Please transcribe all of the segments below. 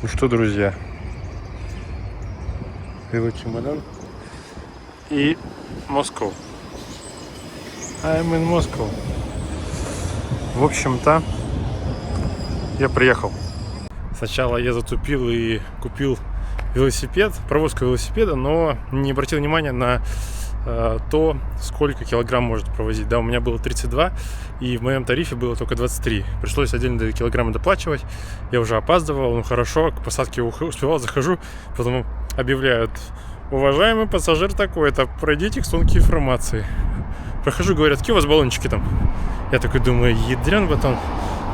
Ну что, друзья, велочемодан и Москва. I'm in Moscow. В общем-то, я приехал. Сначала я затупил и купил велосипед, провозку велосипеда, но не обратил внимания на то, сколько килограмм может провозить. Да, у меня было 32, и в моем тарифе было только 23. Пришлось отдельно килограммы доплачивать. Я уже опаздывал, ну хорошо, к посадке успевал, захожу, потом объявляют: уважаемый пассажир такой-то, пройдите к стонке информации. Прохожу, говорят: какие у вас баллончики там? Я такой думаю, ядрен батон.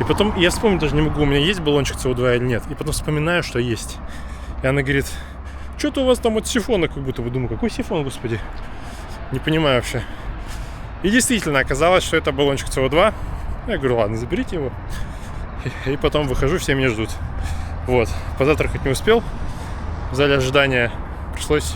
И потом я вспомнить даже не могу, у меня есть баллончик СО2 или нет. И потом вспоминаю, что есть. И она говорит: что-то у вас там от сифона, как будто бы. Думаю, какой сифон, господи? Не понимаю вообще. И действительно оказалось, что это баллончик СО2. Я говорю, ладно, заберите его. И потом выхожу, все меня ждут. Вот. Позавтракать не успел. В зале ожидания пришлось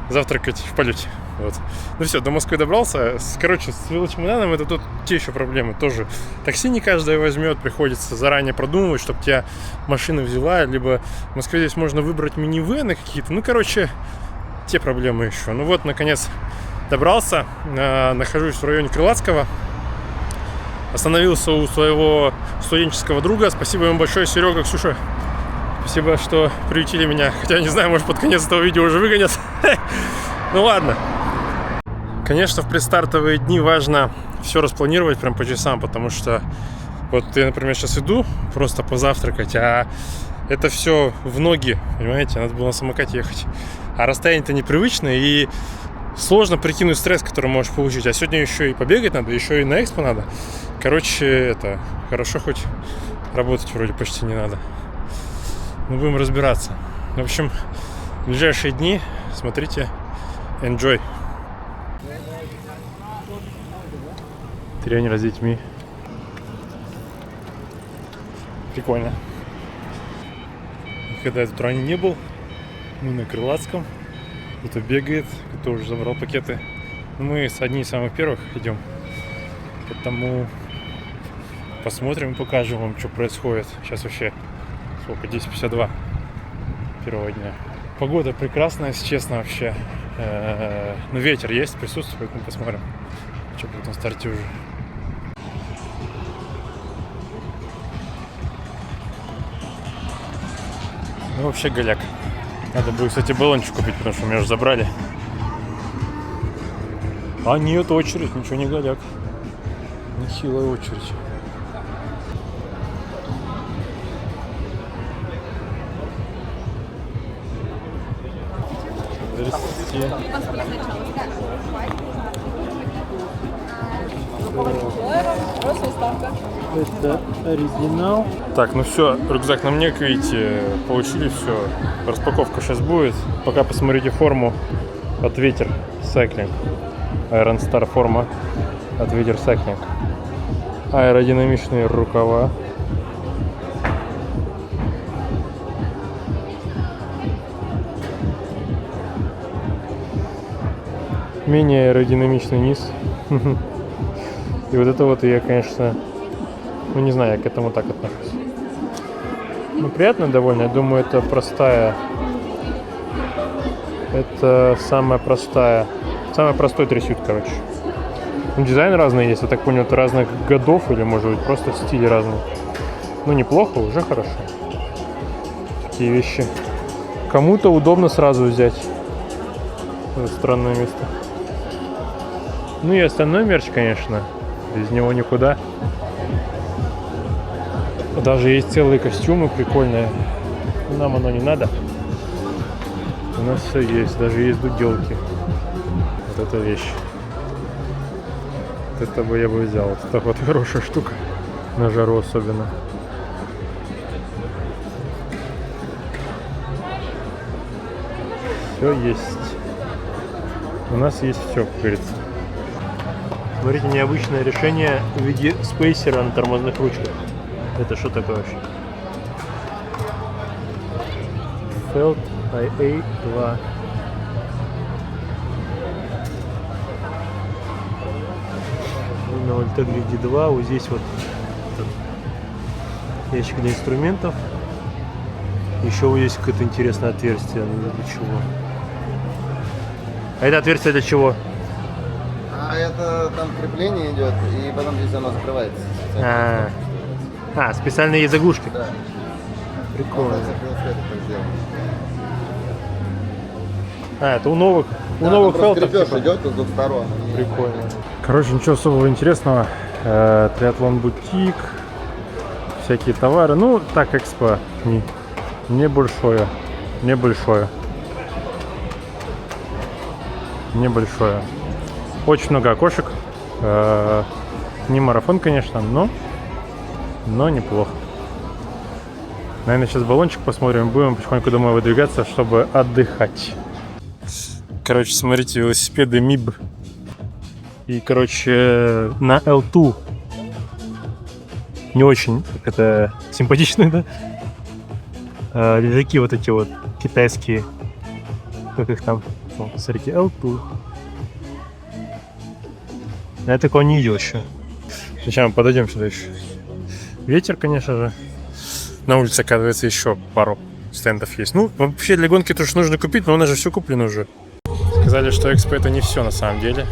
завтракать в полете. Вот. Ну все, до Москвы добрался. Короче, с велочемоданом это тут те еще проблемы. Тоже такси не каждая возьмет. Приходится заранее продумывать, чтобы тебя машина взяла. Либо в Москве здесь можно выбрать минивэны какие-то. Ну, короче, те проблемы еще. Ну вот, наконец, добрался. Нахожусь в районе Крылатского. Остановился у своего студенческого друга. Спасибо ему большое, Серега, Ксюша. Спасибо, что приютили меня. Хотя, не знаю, может, под конец этого видео уже выгонят. Ну ладно. Конечно, в предстартовые дни важно все распланировать прям по часам, потому что вот я, например, сейчас иду просто позавтракать, а это все в ноги, понимаете, надо было на самокате ехать. А расстояние-то непривычное, и сложно прикинуть стресс, который можешь получить. А сегодня еще и побегать надо, еще и на экспо надо. Короче, это хорошо, хоть работать вроде почти не надо. Мы будем разбираться. В общем, в ближайшие дни смотрите, enjoy. Тренер с детьми. Прикольно. Когда я тут ранее не был, мы на Крылатском. Кто-то бегает, кто уже забрал пакеты. Мы одни из самых первых идем. Поэтому посмотрим и покажем вам, что происходит. Сейчас вообще сколько? 10:52 первого дня. Погода прекрасная, если честно, вообще. Но ветер есть, присутствует. Мы посмотрим, что будет на старте уже. Ну, вообще голяк. Надо будет, кстати, баллончик купить, потому что меня уже забрали. А нет, очередь, ничего не голяк. Нехилая очередь. Здравствуйте. Это оригинал. Так, ну все, рюкзак на мне, как видите, получили все. Распаковка сейчас будет. Пока посмотрите форму от Ветер Cycling. Iron Star форма от Ветер Cycling. Аэродинамичные рукава. Менее аэродинамичный низ. И вот это вот я, конечно, ну не знаю, я к этому так отношусь. Ну, приятно довольно. Я думаю, это простая. Это самая простая. Самый простой трясют, короче. Ну, дизайн разный есть, я так понял, это разных годов или, может быть, просто стиль разный. Ну, неплохо, уже хорошо. Такие вещи. Кому-то удобно сразу взять. Это странное место. Ну и остальной мерч, конечно. Без него никуда. Даже есть целые костюмы прикольные. Нам оно не надо. У нас все есть. Даже есть дуделки. Вот эта вещь. Вот это бы я бы взял. Вот это вот хорошая штука. На жару особенно. Все есть. У нас есть все, как говорится. Смотрите, необычное решение в виде спейсера на тормозных ручках. Это что такое вообще? Felt IA2. На Integrity 2 вот здесь вот Ящик для инструментов. Еще есть какое-то интересное отверстие. Для чего? А это отверстие для чего? А это там крепление идет, и потом здесь оно закрывается. Специальные заглушки. Да. Прикольно. Так это у новых фелтов типа. Идет с двух сторон. Прикольно. Короче, ничего особого интересного. Триатлон бутик, всякие товары. Ну, так, экспо небольшое. Очень много окошек. Не марафон, конечно, но неплохо. Наверное, сейчас баллончик посмотрим. Будем потихоньку домой выдвигаться, чтобы отдыхать. Короче, смотрите, велосипеды МИБ. И, короче, на L2 не очень это симпатичные, да? Лежаки вот эти вот китайские. Как их там? О, смотрите, L2. Я такого не видел еще. Сейчас мы подойдем сюда еще. Ветер, конечно же. На улице, оказывается, еще пару стендов есть. Ну, вообще для гонки тоже нужно купить, но у нас же все куплено уже. Сказали, что экспо это не все на самом деле.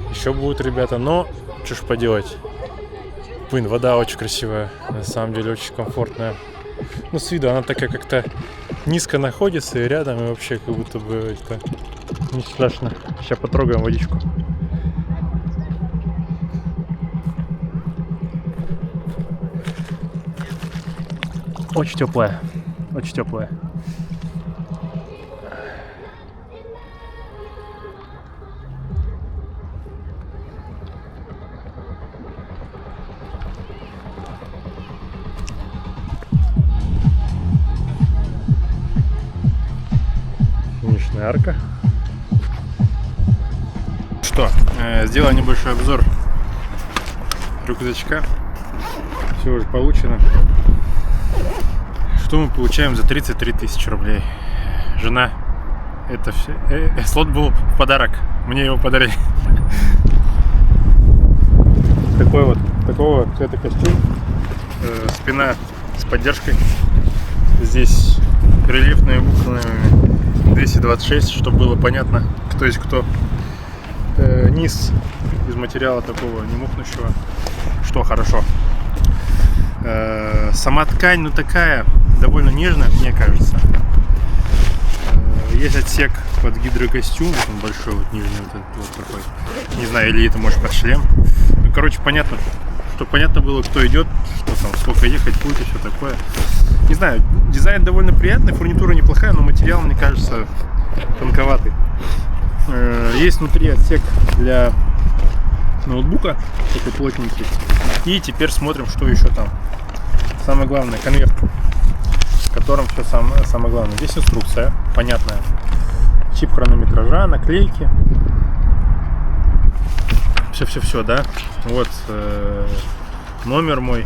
Еще будут ребята, но что ж поделать. Блин, вода очень красивая, на самом деле очень комфортная. Ну, с виду она такая как-то низко находится и рядом, и вообще как будто бы это не страшно. Сейчас потрогаем водичку. Очень теплая, очень теплая. Финишная арка. Что, сделаю небольшой обзор рюкзачка. Все уже получено. Что мы получаем за 33 тысячи рублей? Жена, это все. Слот был в подарок. Мне его подарили. Такого цвета костюм. Спина с поддержкой. Здесь рельефные буквы 226, чтобы было понятно, кто есть кто. Низ из материала такого не мокнущего, что хорошо. Сама ткань, ну такая, довольно нежная, мне кажется. Есть отсек под гидрокостюм, вот он большой, вот нижний, вот такой. Не знаю, или это может под шлем. Ну, короче, понятно, чтобы понятно было, кто идет, что там, сколько ехать, путь и все такое. Не знаю, дизайн довольно приятный, фурнитура неплохая, но материал, мне кажется, тонковатый. Есть внутри отсек для ноутбука, такой плотненький. И теперь смотрим, что еще там. Самое главное, конверт, в котором все самое главное. Здесь инструкция, понятная. Чип хронометража, наклейки. Все, да. Вот номер мой,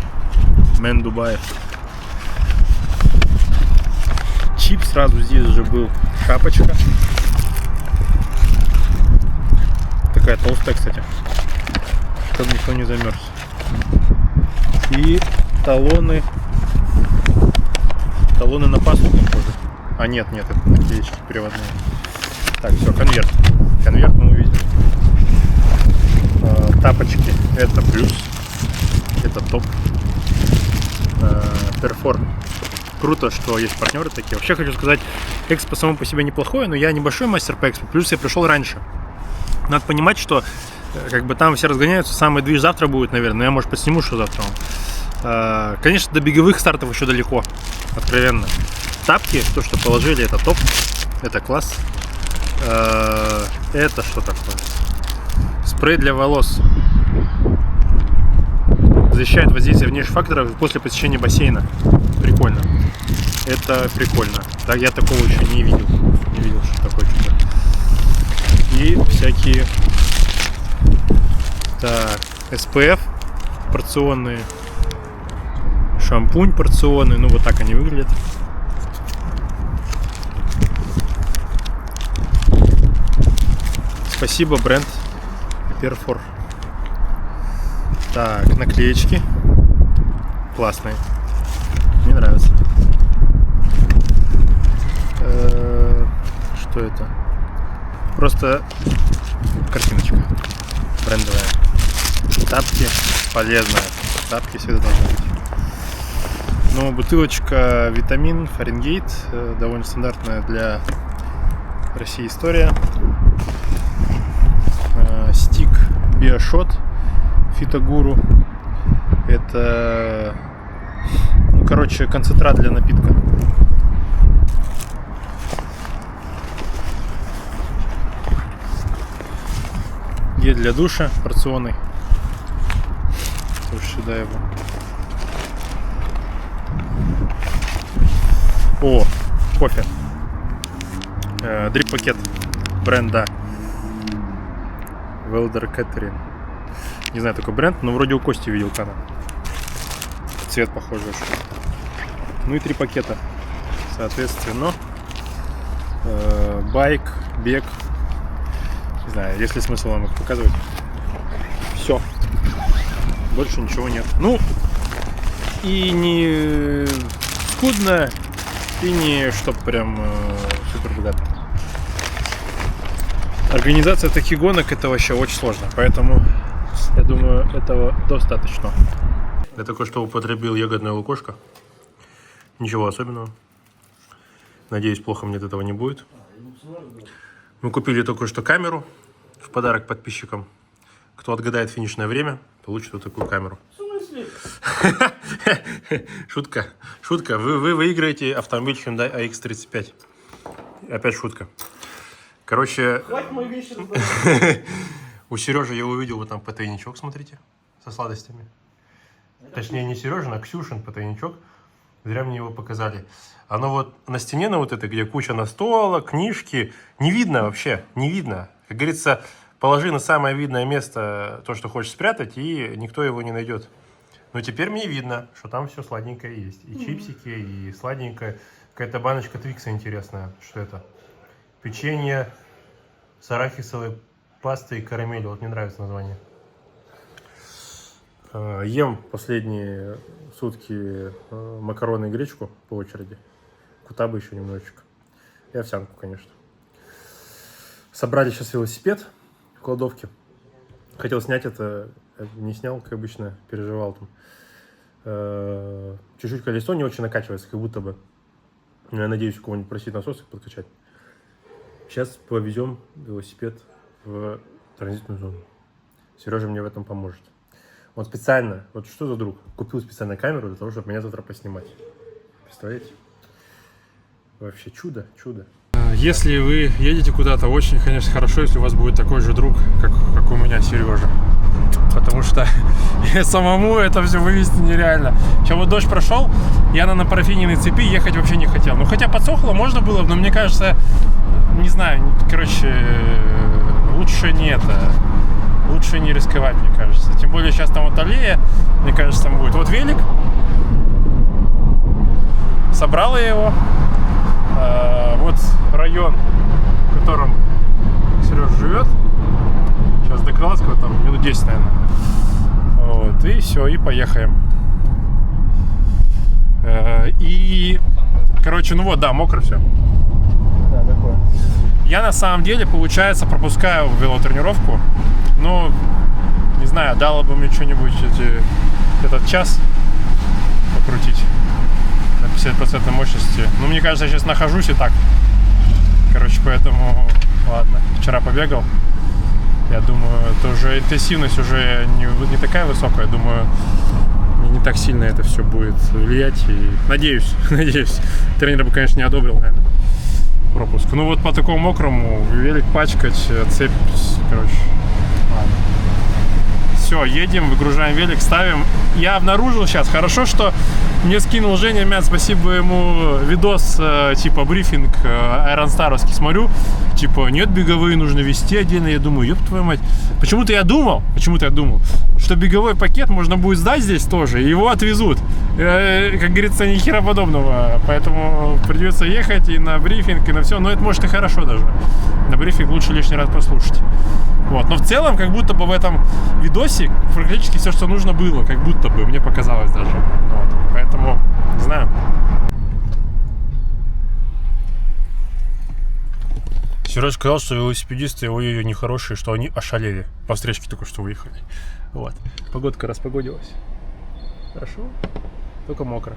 Мэн Дубай. Чип сразу здесь же был, шапочка. Такая толстая, кстати, чтобы никто не замерз. И талоны на пасту, похоже. А нет, это наклеечки переводные. Так, все, конверт мы увидели. Тапочки, это плюс, это топ. Перфор. Круто, что есть партнеры такие. Вообще хочу сказать, экспо само по себе неплохое, но я небольшой мастер по экспо, плюс я пришел раньше. Надо понимать, что как бы там все разгоняются, самый движ завтра будет, наверное, но я, может, посниму, что завтра. Конечно, до беговых стартов еще далеко, откровенно. Тапки, то, что положили, это топ, это класс. Это что такое? Спрей для волос. Защищает воздействие внешних факторов после посещения бассейна. Прикольно. Это прикольно. Так, я такого еще не видел. Не видел, что такое что-то. И всякие... Так, SPF порционные. Шампунь порционный. Ну, вот так они выглядят. Спасибо, бренд Perfor. Так, наклеечки. Классные. нравится. Что это? Просто картиночка брендовая. Тапки полезная. Тапки всегда должны быть. Но бутылочка витамин Фаренгейт, довольно стандартная для России история. Стик Биошот Фитогуру. Это, ну, короче, концентрат для напитка. Гель для душа порционный. Тоже сюда его. О, кофе. Дрип-пакет бренда Велдер Кэтерин. Не знаю такой бренд, но вроде у Кости видел канал. Цвет похожий. Ну и 3 пакета. Соответственно, байк, бег. Не знаю, есть ли смысл вам их показывать. Все. Больше ничего нет. Ну, и не скудно, и не чтоб прям супер богато. Организация таких гонок — это вообще очень сложно, поэтому я думаю, этого достаточно. Я только что употребил ягодное лукошко. Ничего особенного. Надеюсь, плохо мне от этого не будет. Мы купили только что камеру в подарок подписчикам. Кто отгадает финишное время, получит вот такую камеру. В смысле? Шутка. Шутка. Вы выиграете автомобиль Hyundai AX35. Опять шутка. Короче, Хватит мои вещи. у Сережи я увидел вот там потайничок, смотрите, со сладостями. Точнее, не Сережин, а Ксюшин потайничок. Зря мне его показали. Оно вот на стене, на вот этой, где куча настолок, книжки, не видно вообще, не видно. Как говорится, положи на самое видное место то, что хочешь спрятать, и никто его не найдет. Но теперь мне видно, что там все сладенькое есть. И чипсики, и сладенькое. Какая-то баночка Твикса интересная. Что это? Печенье с арахисовой пастой и карамелью. Вот мне нравится название. Ем последние сутки макароны и гречку по очереди. Кутабы еще немножечко. И овсянку, конечно. Собрали сейчас велосипед в кладовке. Хотел снять это, не снял, как обычно, переживал там. Чуть-чуть колесо не очень накачивается, как будто бы. Я надеюсь, у кого-нибудь просить насос подкачать. Сейчас повезем велосипед в транзитную зону. Сережа мне в этом поможет. Он специально, вот что за друг, купил специально камеру для того, чтобы меня завтра поснимать. Представляете? Вообще чудо, чудо. Если вы едете куда-то, очень, конечно, хорошо, если у вас будет такой же друг, как у меня, Сережа. Потому что самому это все вывести нереально. Сейчас вот дождь прошел, я на парафиненной цепи ехать вообще не хотел. Ну, хотя подсохло, можно было, но мне кажется, не знаю, короче, лучше не это. Лучше не рисковать, мне кажется. Тем более сейчас там вот аллея, мне кажется, там будет. Вот велик. Собрал я его. Вот район, в котором Сережа живет. Сейчас до Крылатского там минут 10, наверное. Вот, и все, и поехаем. И, короче, ну вот, да, мокро все. Да, такое. Я на самом деле, получается, пропускаю велотренировку. Ну, не знаю, дало бы мне что-нибудь этот час покрутить на 50% мощности. Ну, мне кажется, я сейчас нахожусь и так. Короче, поэтому, ладно. Вчера побегал. Я думаю, это уже интенсивность уже не такая высокая. Я думаю, не так сильно это все будет влиять. И надеюсь. Тренер бы, конечно, не одобрил, наверное, пропуск. Ну, вот по такому мокрому велик пачкать, цепь, короче. Ладно. Все, едем, выгружаем велик, ставим. Я обнаружил сейчас, хорошо, что мне скинул Женя Мян, спасибо ему, видос, типа брифинг аэронстаровский, смотрю, типа нет, беговые нужно вести отдельно. Я думаю, ёб твою мать, почему-то я думал, что беговой пакет можно будет сдать здесь тоже, и его отвезут. Как говорится, ни хера подобного, поэтому придется ехать и на брифинг, и на все, но это может и хорошо даже. На брифинг лучше лишний раз послушать. Вот. Но в целом, как будто бы в этом видосе практически все, что нужно было, как будто бы, мне показалось даже. Вот. Поэтому, не знаю. Сереж сказал, что велосипедисты ой-ой-ой нехорошие, что они ошалели. По встречке только что выехали. Вот. Погодка распогодилась. Хорошо. Только мокро.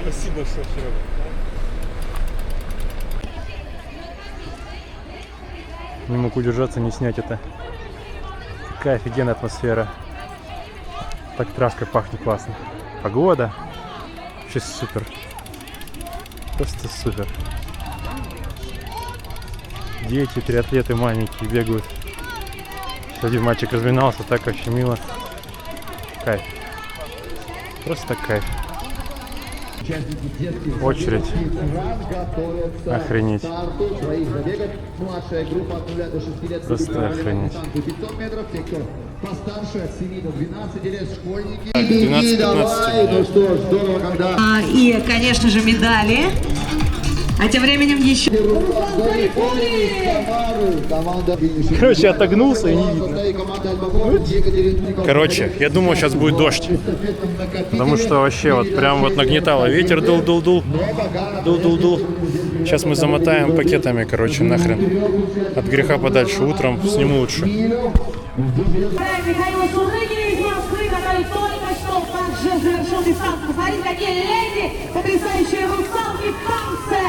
Спасибо большое, Серега. Не мог удержаться, не снять это. Такая офигенная атмосфера. Так травкой пахнет классно. Погода. Вообще супер. Просто супер. Дети, триатлеты маленькие бегают. Один мальчик разминался, так вообще мило. Кайф. Просто кайф. Очередь. Охренеть. Просто охренеть. 12-15. И, конечно же, медали. А тем временем еще... Короче, отогнулся и не видно. Короче, я думал, сейчас будет дождь. Потому что вообще вот прям вот нагнетало. Ветер дул-дул-дул. Дул-дул-дул. Сейчас мы замотаем пакетами, короче, нахрен. От греха подальше. Утром сниму лучше. Михаил Сурыгин из Москвы, который только что также завершил дистанцию. Посмотрите, какие леди, потрясающие русалки в танце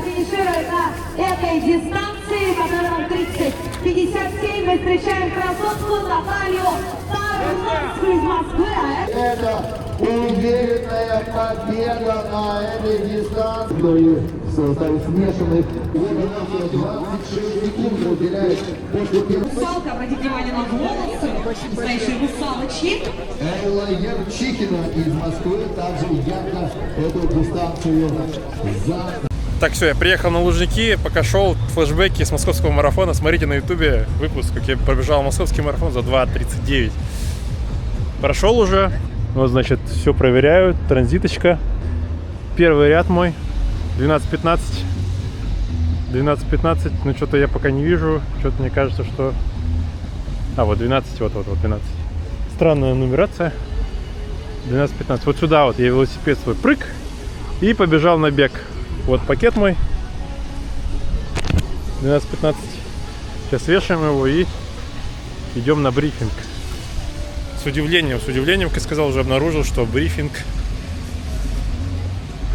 финишируют на этой дистанции, которая 30-57. Мы встречаем красотку Наталью Тарновскую из Москвы. Это уверенная победа на этой дистанции. В составе смешанных 26 секунд уделяет после первого. Русалка, обратите внимание на волосы, настоящие русалочки. Элла Ерчихина из Москвы также ярко эту дистанцию за... Так, все, я приехал на Лужники, пока шел флешбеки с московского марафона. Смотрите на ютубе выпуск, как я пробежал московский марафон за 2:39. Прошел уже. Вот, значит, все проверяю. Транзиточка. Первый ряд мой. 12:15. 12:15. Ну, что-то я пока не вижу. Что-то мне кажется, что... А, вот 12, вот 12. Странная нумерация. 12:15. Вот сюда вот я велосипед свой прыг и побежал на бег. Вот пакет мой. 12:15. Сейчас вешаем его и идем на брифинг. С удивлением, как я сказал, уже обнаружил, что брифинг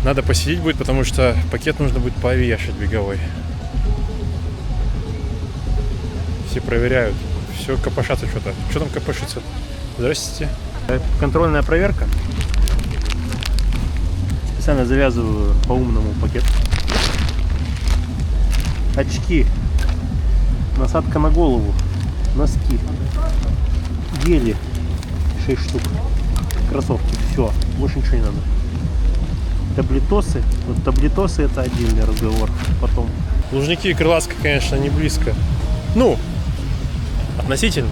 надо посидеть будет, потому что пакет нужно будет повешать беговой. Все проверяют. Все копошатся что-то. Что там копошится? Здравствуйте. Контрольная проверка. Специально завязываю по-умному пакет. Очки. Насадка на голову. Носки. Гели. 6 штук. Кроссовки. Все. Больше ничего не надо. Таблетосы. Вот таблетосы — это отдельный разговор. Потом. Лужники и Крылатска, конечно, не близко. Ну, относительно.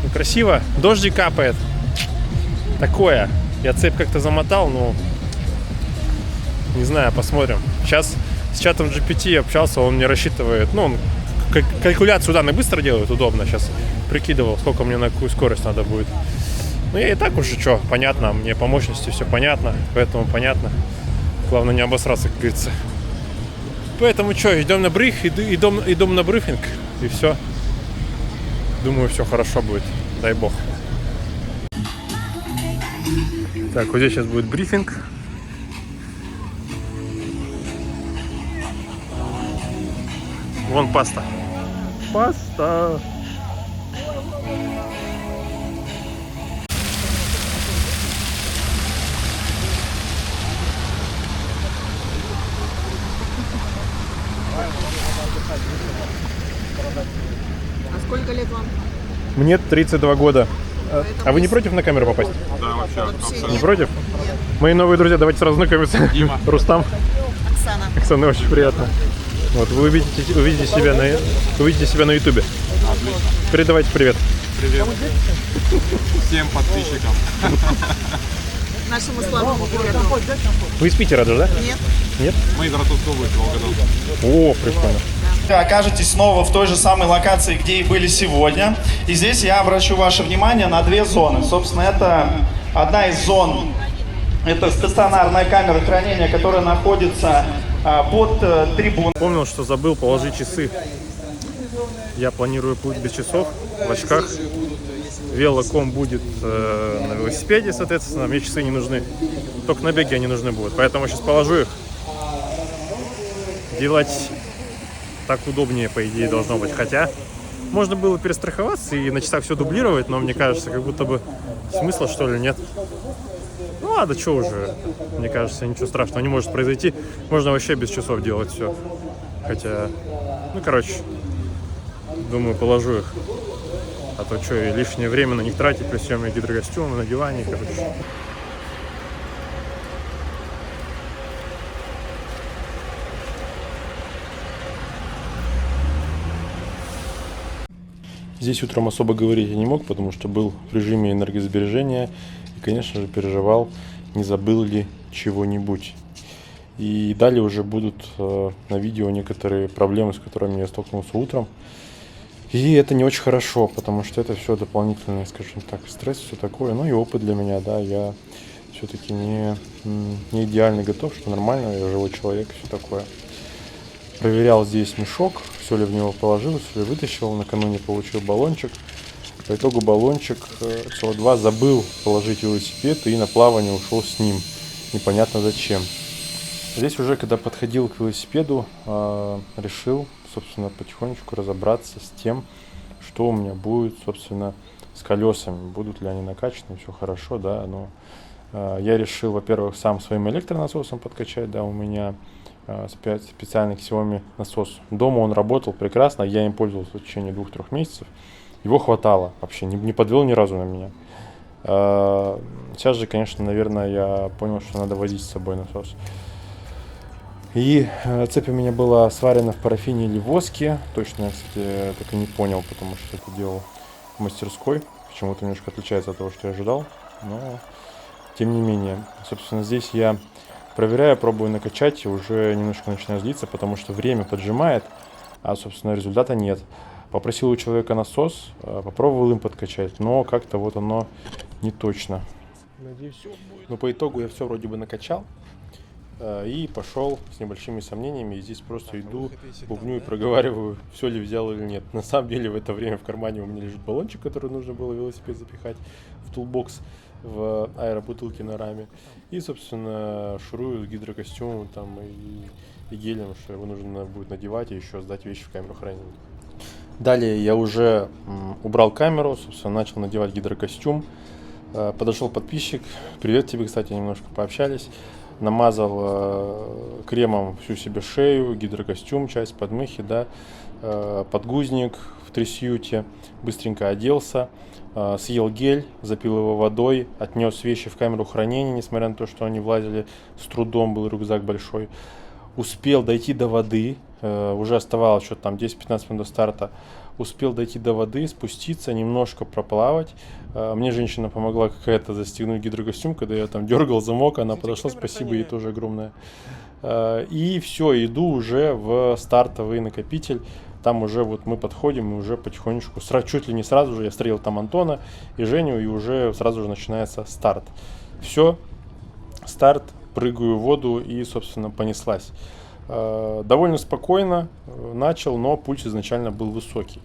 Ну, красиво. Дождик капает. Такое. Я цепь как-то замотал, но не знаю, посмотрим. Сейчас с чатом GPT общался, он мне рассчитывает. Ну, он калькуляцию данных быстро делает, удобно. Сейчас прикидывал, сколько мне на какую скорость надо будет. Ну, я и так уже что, понятно, мне по мощности все понятно, поэтому понятно. Главное не обосраться, как говорится. Поэтому что, идем на идем на брифинг, и все. Думаю, все хорошо будет, дай бог. Так, вот здесь сейчас будет брифинг. Вон паста. Паста. А сколько лет вам? Мне 32 года. А вы не против на камеру попасть? Да, Не против? Мои новые друзья, давайте сразу знакомиться. Рустам. Оксана. Оксана, очень приятно. Вот, вы увидите себя на ютубе. Передавайте привет. Привет всем подписчикам. Нашему славному городу. Вы из Питера даже, да? Нет. Нет? Мы из Ростовской области, Волгодон. О, прикольно. Вы окажетесь снова в той же самой локации, где и были сегодня. И здесь я обращу ваше внимание на две зоны. Собственно, это одна из зон, это стационарная камера хранения, которая находится под трибуной. Помнил, что забыл положить часы. Я планирую путь без часов, в очках. Велоком будет на велосипеде, соответственно, мне часы не нужны. Только на беге они нужны будут. Поэтому сейчас положу их. Делать так удобнее, по идее, должно быть. Хотя можно было перестраховаться и на часах все дублировать, но мне кажется, как будто бы смысла, что ли, нет. Ну ладно, что уже. Мне кажется, ничего страшного не может произойти. Можно вообще без часов делать все. Хотя, ну короче, думаю, положу их. А то что, и лишнее время на них тратить, при съеме гидрокостюма, надевании, короче. Здесь утром особо говорить я не мог, потому что был в режиме энергосбережения и, конечно же, переживал, не забыл ли чего-нибудь. И далее уже будут на видео некоторые проблемы, с которыми я столкнулся утром. И это не очень хорошо, потому что это все дополнительный, скажем так, стресс, все такое. Ну и опыт для меня, да, я все-таки не идеально готов, что нормально, я живой человек, все такое. Проверял здесь мешок, все ли в него положил, все ли вытащил. Накануне получил баллончик. По итогу баллончик СО2 забыл положить велосипед и на плавание ушел с ним. Непонятно зачем. Здесь уже, когда подходил к велосипеду, решил, собственно, потихонечку разобраться с тем, что у меня будет, собственно, с колесами. Будут ли они накачаны, все хорошо, да, но я решил, во-первых, сам своим электронасосом подкачать, да, у меня специальный Xiaomi насос. Дома он работал прекрасно, я им пользовался в течение 2-3 месяцев. Его хватало вообще, не подвел ни разу на меня. Сейчас же, конечно, наверное, я понял, что надо возить с собой насос. И цепь у меня была сварена в парафине или воске. Точно я, кстати, так и не понял, потому что это делал в мастерской. Почему-то немножко отличается от того, что я ожидал. Но, тем не менее, собственно, здесь я проверяю, пробую накачать, и уже немножко начинаю злиться, потому что время поджимает, а, собственно, результата нет. Попросил у человека насос, попробовал им подкачать, но как-то вот оно не точно. Надеюсь, все будет. Но по итогу я все вроде бы накачал. И пошел с небольшими сомнениями. И здесь просто иду, бубню и проговариваю, все ли взял или нет. На самом деле в это время в кармане у меня лежит баллончик, который нужно было велосипед запихать в тулбокс в аэробутылке на раме. И, собственно, шурую с гидрокостюмом там, и гелем, что его нужно будет надевать и еще сдать вещи в камеру хранения. Далее я уже убрал камеру, собственно, начал надевать гидрокостюм. Подошел подписчик. Привет тебе, кстати, немножко пообщались. Намазал кремом всю себе шею, гидрокостюм, часть подмыхи, да, подгузник в трясюте, быстренько оделся, съел гель, запил его водой, отнес вещи в камеру хранения, несмотря на то, что они влазили с трудом, был рюкзак большой. Успел дойти до воды, уже оставалось что-то там 10-15 минут до старта. Успел дойти до воды, спуститься, немножко проплавать. Мне женщина помогла какая-то застегнуть гидрокостюм, когда я там дергал замок, она подошла, спасибо ей тоже огромное. И все, иду уже в стартовый накопитель. Там уже вот мы подходим и уже потихонечку, чуть ли не сразу же, я встретил там Антона и Женю, и уже сразу же начинается старт. Все, старт, прыгаю в воду и, собственно, понеслась. Довольно спокойно начал, но пульс изначально был высокий.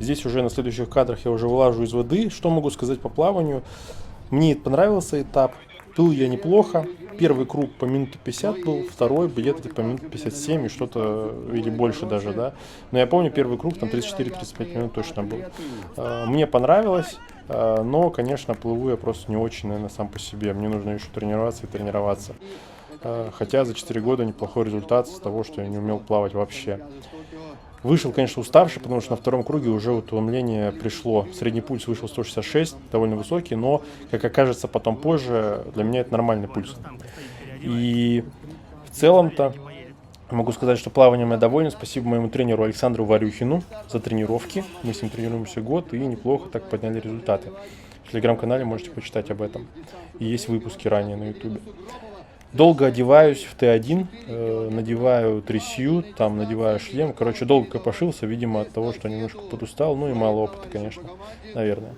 Здесь уже на следующих кадрах я уже вылажу из воды. Что могу сказать по плаванию? Мне понравился этап. Плыл я неплохо. Первый круг по минуте 50 был, второй где-то по минуте 57 и что-то, или больше даже, да. Но я помню, первый круг там 34-35 минут точно был. Мне понравилось, но, конечно, плыву я просто не очень, наверное, сам по себе. Мне нужно еще тренироваться и тренироваться. Хотя за 4 года неплохой результат с того, что я не умел плавать вообще. Вышел, конечно, уставший, потому что на втором круге уже утомление пришло. Средний пульс вышел 166, довольно высокий, но, как окажется потом позже, для меня это нормальный пульс. И в целом-то могу сказать, что плаванием я доволен. Спасибо моему тренеру Александру Варюхину за тренировки. Мы с ним тренируемся год и неплохо так подняли результаты. В телеграм-канале можете почитать об этом. И есть выпуски ранее на ютубе. Долго одеваюсь в Т1, надеваю трясью, там надеваю шлем. Короче, долго копошился, видимо, от того, что немножко подустал. Ну и мало опыта, конечно, наверное.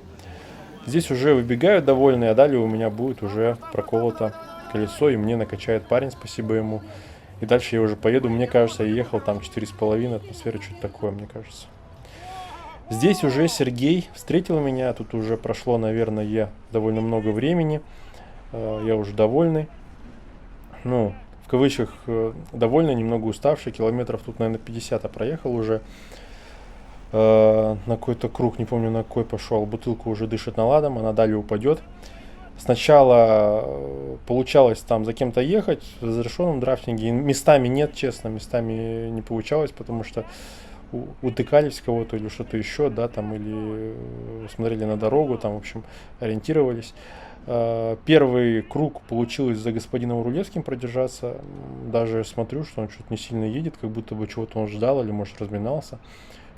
Здесь уже выбегаю довольный, а далее у меня будет уже проколото колесо, и мне накачает парень, спасибо ему. И дальше я уже поеду. Мне кажется, я ехал там 4,5, атмосфера, что-то такое, мне кажется. Здесь уже Сергей встретил меня. Тут уже прошло, наверное, довольно много времени. Я уже довольный. Ну, в кавычках довольный, немного уставший. Километров тут, наверное, 50 проехал уже. На какой-то круг, не помню на какой пошел. Бутылка уже дышит наладом, она далее упадет. Сначала получалось там за кем-то ехать в разрешенном драфтинге. Местами нет, честно, местами не получалось, потому что утыкались в кого-то или что-то еще, да, там, или смотрели на дорогу, там, в общем, ориентировались. Первый круг получилось за господином Рулевским продержаться. Даже смотрю, что он что-то не сильно едет, как будто бы чего-то он ждал или, может, разминался.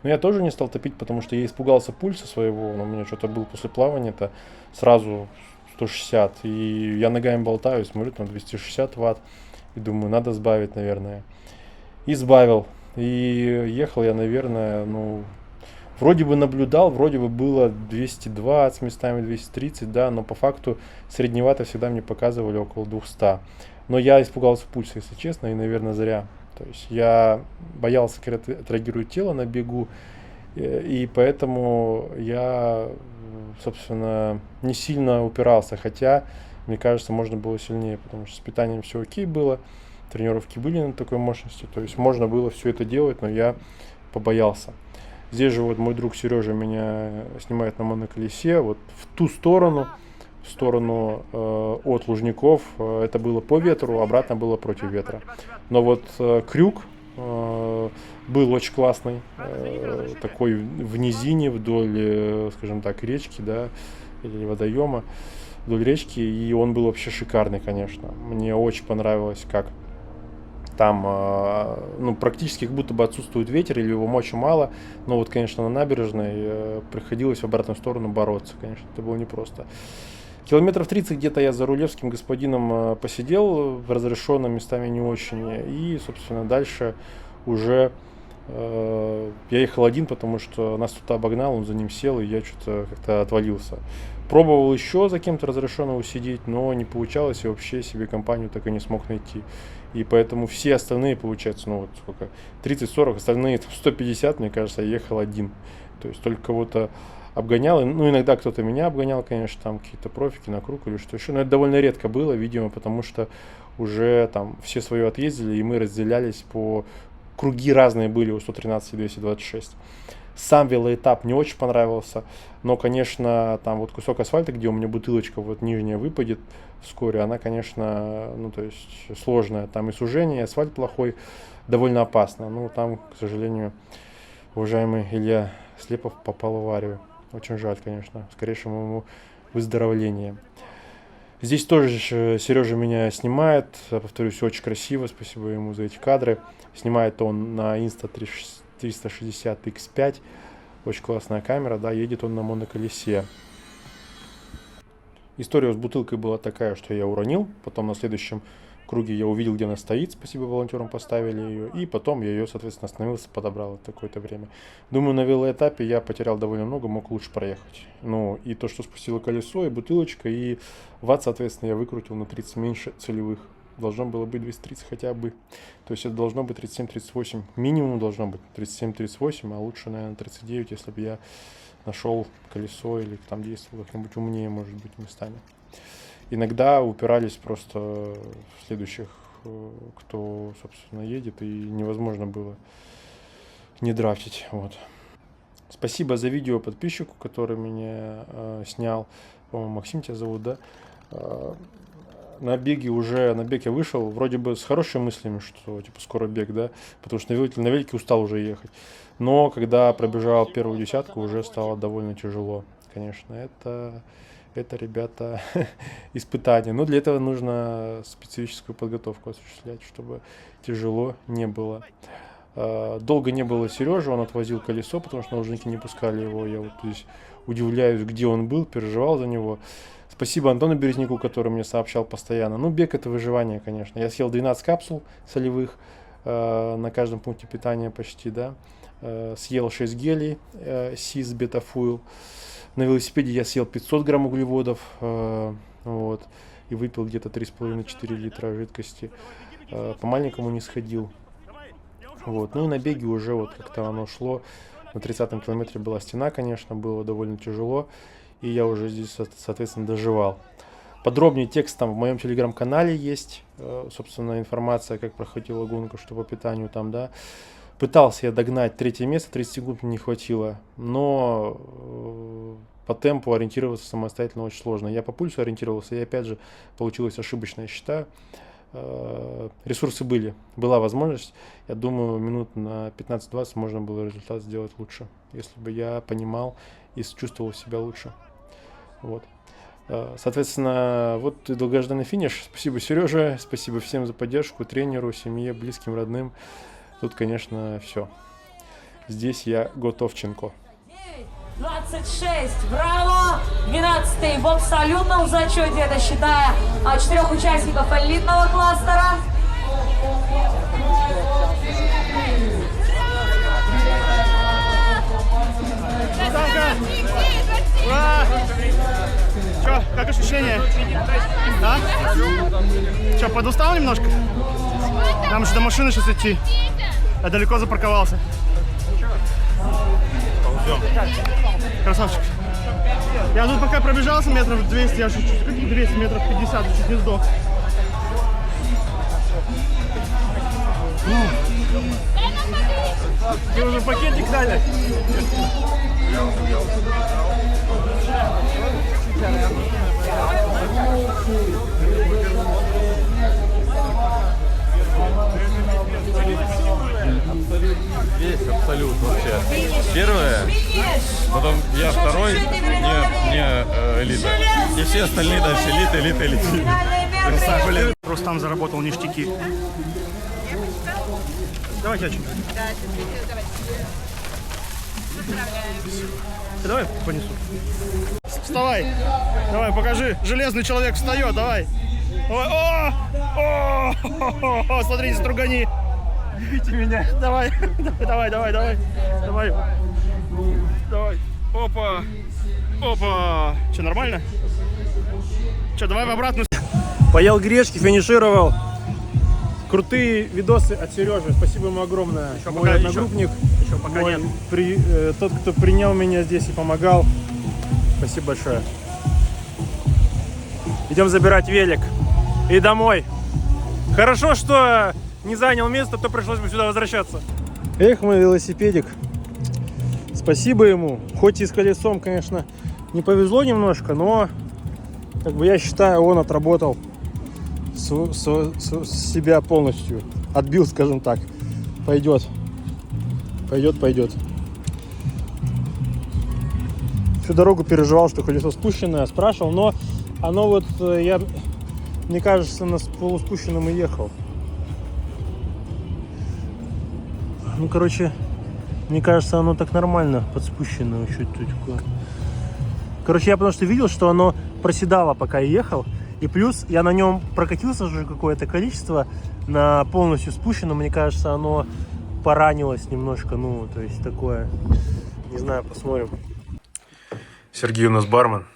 Но я тоже не стал топить, потому что я испугался пульса своего. Но у меня что-то было после плавания-то сразу 160. И я ногами болтаю, смотрю, там 260 ватт. И думаю, надо сбавить, наверное. И сбавил. И ехал я, наверное, ну, вроде бы наблюдал, вроде бы было 220, местами 230, да, но по факту средневато всегда мне показывали около 200. Но я испугался пульса, если честно, и, наверное, зря. То есть я боялся, как отреагирует тело на бегу, и поэтому я, собственно, не сильно упирался, хотя, мне кажется, можно было сильнее, потому что с питанием все окей было, тренировки были на такой мощности, то есть можно было все это делать, но я побоялся. Здесь же вот мой друг Сережа меня снимает на моноколесе, вот в ту сторону, в сторону от Лужников, это было по ветру, обратно было против ветра. Но вот крюк был очень классный, такой в низине вдоль, скажем так, речки, да, или водоема, вдоль речки, и он был вообще шикарный, конечно. Мне очень понравилось, как там, ну, практически как будто бы отсутствует ветер, или его мочи мало, но вот, конечно, на набережной приходилось в обратную сторону бороться, конечно, это было непросто. Километров 30 где-то я за Рулевским господином посидел, в разрешенном, местами не очень, и, собственно, дальше уже я ехал один, потому что нас кто-то обогнал, он за ним сел, и я что-то как-то отвалился. Пробовал еще за кем-то разрешенного сидеть, но не получалось, и вообще себе компанию так и не смог найти. И поэтому все остальные, получается, ну вот сколько, 30-40, остальные 150, мне кажется, я ехал один. То есть только кого-то обгонял, ну иногда кто-то меня обгонял, конечно, там какие-то профики на круг или что еще, но это довольно редко было, видимо, потому что уже там все свое отъездили, и мы разделялись по... Круги разные были у 113 и 226. Сам велоэтап не очень понравился, но, конечно, там вот кусок асфальта, где у меня бутылочка вот нижняя выпадет вскоре, она, конечно, ну, то есть сложная. Там и сужение, и асфальт плохой, довольно опасно. Ну, там, к сожалению, уважаемый Илья Слепов попал в аварию. Очень жаль, конечно, скорейшему ему выздоровления. Здесь тоже Сережа меня снимает, повторюсь, очень красиво, спасибо ему за эти кадры. Снимает он на Insta 360 X5, очень классная камера, да, едет он на моноколесе. История с бутылкой была такая, что я уронил, потом на следующем круге я увидел, где она стоит, спасибо волонтерам, поставили ее, и потом я ее, соответственно, остановился, подобрал в такое-то время. Думаю, на велоэтапе я потерял довольно много, мог лучше проехать. Ну, и то, что спустило колесо, и бутылочка, и ватт, соответственно, я выкрутил на 30 меньше целевых. Должно было быть 230 хотя бы. То есть это должно быть 37-38. Минимум должно быть 37-38, а лучше, наверное, 39, если бы я нашел колесо или там действовал как-нибудь умнее, может быть, местами. Иногда упирались просто в следующих, кто, собственно, едет, и невозможно было не драфтить. Вот. Спасибо за видео подписчику, который меня снял. По-моему, Максим тебя зовут, да? на бег я вышел, вроде бы с хорошими мыслями, что типа скоро бег, да, потому что на велике устал уже ехать. Но когда пробежал первую десятку, уже стало довольно тяжело. Конечно, это, ребята, испытание. Но для этого нужно специфическую подготовку осуществлять, чтобы тяжело не было. Долго не было Сережи, он отвозил колесо, потому что наушники не пускали его. Я вот здесь удивляюсь, где он был, переживал за него. Спасибо Антону Березняку, который мне сообщал постоянно. Ну, бег — это выживание, конечно. Я съел 12 капсул солевых на каждом пункте питания почти, да. Съел 6 гелей СИЗ, бетафуил. На велосипеде я съел 500 грамм углеводов, вот, и выпил где-то 3,5-4 литра жидкости. По маленькому не сходил. Вот. Ну и на беге уже вот как-то оно шло. На 30-м километре была стена, конечно, было довольно тяжело. И я уже здесь, соответственно, доживал. Подробнее текст там в моем телеграм-канале есть. Собственно, информация, как проходила гонка, что по питанию там, да. Пытался я догнать 3-е место, 30 секунд мне не хватило. Но по темпу ориентироваться самостоятельно очень сложно. Я по пульсу ориентировался, и опять же получилось ошибочно, я считаю. Ресурсы были, была возможность. Я думаю, минут на 15-20 можно было результат сделать лучше, если бы я понимал и чувствовал себя лучше. Вот. Соответственно, вот и долгожданный финиш. Спасибо Сереже, спасибо всем за поддержку, тренеру, семье, близким, родным. Тут, конечно, все. Здесь я готовченко. 26, браво! 12-й в абсолютном зачете, это считая 4 участников элитного кластера. Ура! Чё, как ощущения? Да? Чё, подустал немножко? Нам же до машины сейчас идти. Я далеко запарковался. Красавчик. Я тут пока пробежался метров 200, я чуть-чуть, 200 метров 50, чуть не сдох. Ты уже пакетик дали? Весь абсолют вообще. Первое, потом я второй, не элита. И все остальные дальше элита. Блин, Рустам заработал ништяки. Давай, Чачик. Давай понесу. Вставай. Давай, покажи. Железный человек встает, давай. Давай. О, смотрите, стругани. Видите меня. Давай. Давай. Опа. Че, нормально? Че, давай в обратную. Поел гречки, финишировал. Крутые видосы от Сережи. Спасибо ему огромное. Еще мой одногруппник, еще пока мой нет. тот, кто принял меня здесь и помогал. Спасибо большое. Идем забирать велик. И домой. Хорошо, что не занял место, то пришлось бы сюда возвращаться. Эх, мой велосипедик. Спасибо ему. Хоть и с колесом, конечно, не повезло немножко, но как бы я считаю, он отработал себя полностью. Отбил, скажем так. Пойдет. Всю дорогу переживал, что колесо спущенное, спрашивал, но оно вот, мне кажется, на полуспущенном и ехал. Ну, короче, мне кажется, оно так нормально подспущено чуть-чуть. Короче, я потому что видел, что оно проседало, пока я ехал. И плюс я на нем прокатился уже какое-то количество на полностью спущенном. Мне кажется, оно поранилось немножко. Ну, то есть такое. Не знаю, посмотрим. Сергей у нас бармен.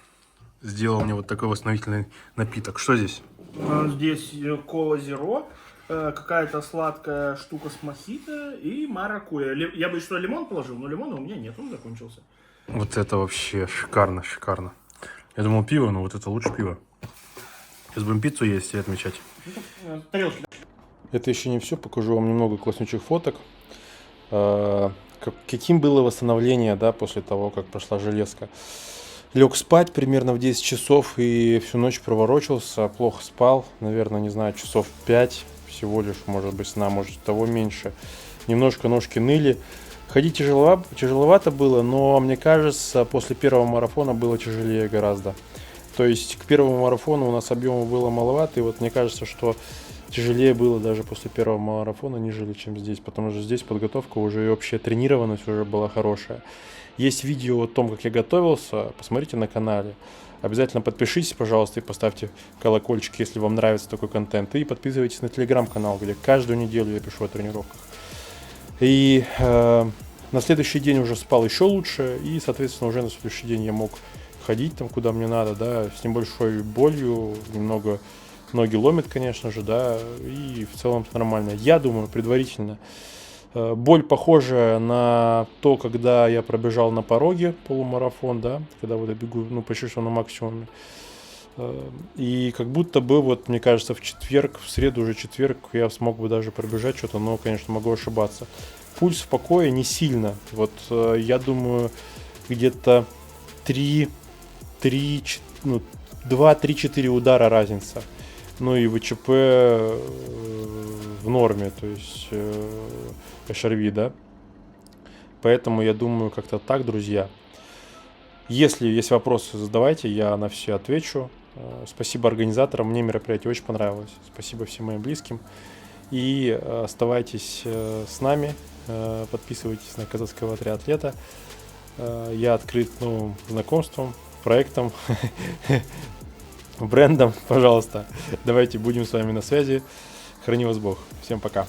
Сделал мне вот такой восстановительный напиток. Что здесь? Здесь кола зеро, какая-то сладкая штука с мохито и маракуйя. Я бы еще лимон положил, но лимона у меня нет, он закончился. Вот это вообще шикарно. Я думал пиво, но вот это лучше пиво. Сейчас будем пиццу есть и отмечать. Тарелки. Это еще не все, покажу вам немного класснючих фоток. Каким было восстановление, да, после того, как прошла железка. Лег спать примерно в 10 часов и всю ночь проворочился, плохо спал, наверное, не знаю, часов 5 всего лишь, может быть, сна, может, того меньше. Немножко ножки ныли. Ходить тяжеловато было, но мне кажется, после первого марафона было тяжелее гораздо. То есть к первому марафону у нас объема было маловато, и вот мне кажется, что тяжелее было даже после первого марафона, нежели чем здесь, потому что здесь подготовка уже и общая тренированность уже была хорошая. Есть видео о том, как я готовился, посмотрите на канале. Обязательно подпишитесь, пожалуйста, и поставьте колокольчик, если вам нравится такой контент. И подписывайтесь на телеграм-канал, где каждую неделю я пишу о тренировках. И на следующий день уже спал еще лучше, и, соответственно, уже на следующий день я мог ходить там, куда мне надо, да, с небольшой болью, немного ноги ломит, конечно же, да, и в целом нормально. Я думаю, предварительно, боль похожая на то, когда я пробежал на пороге полумарафон, да, когда вот я бегу, ну, почти что на максимуме. И как будто бы, вот, мне кажется, в четверг, в среду уже четверг, я смог бы даже пробежать что-то, но, конечно, могу ошибаться. Пульс в покое не сильно. Вот, я думаю, где-то 2-3-4 удара разница. Ну и ВЧП в норме, то есть HRV, да. Поэтому я думаю, как-то так, друзья. Если есть вопросы, задавайте, я на все отвечу. Спасибо организаторам, мне мероприятие очень понравилось. Спасибо всем моим близким. И оставайтесь с нами, подписывайтесь на казахского триатлета. Я открыт новым знакомствам, проектам, брендом, пожалуйста. Давайте будем с вами на связи. Храни вас Бог. Всем пока.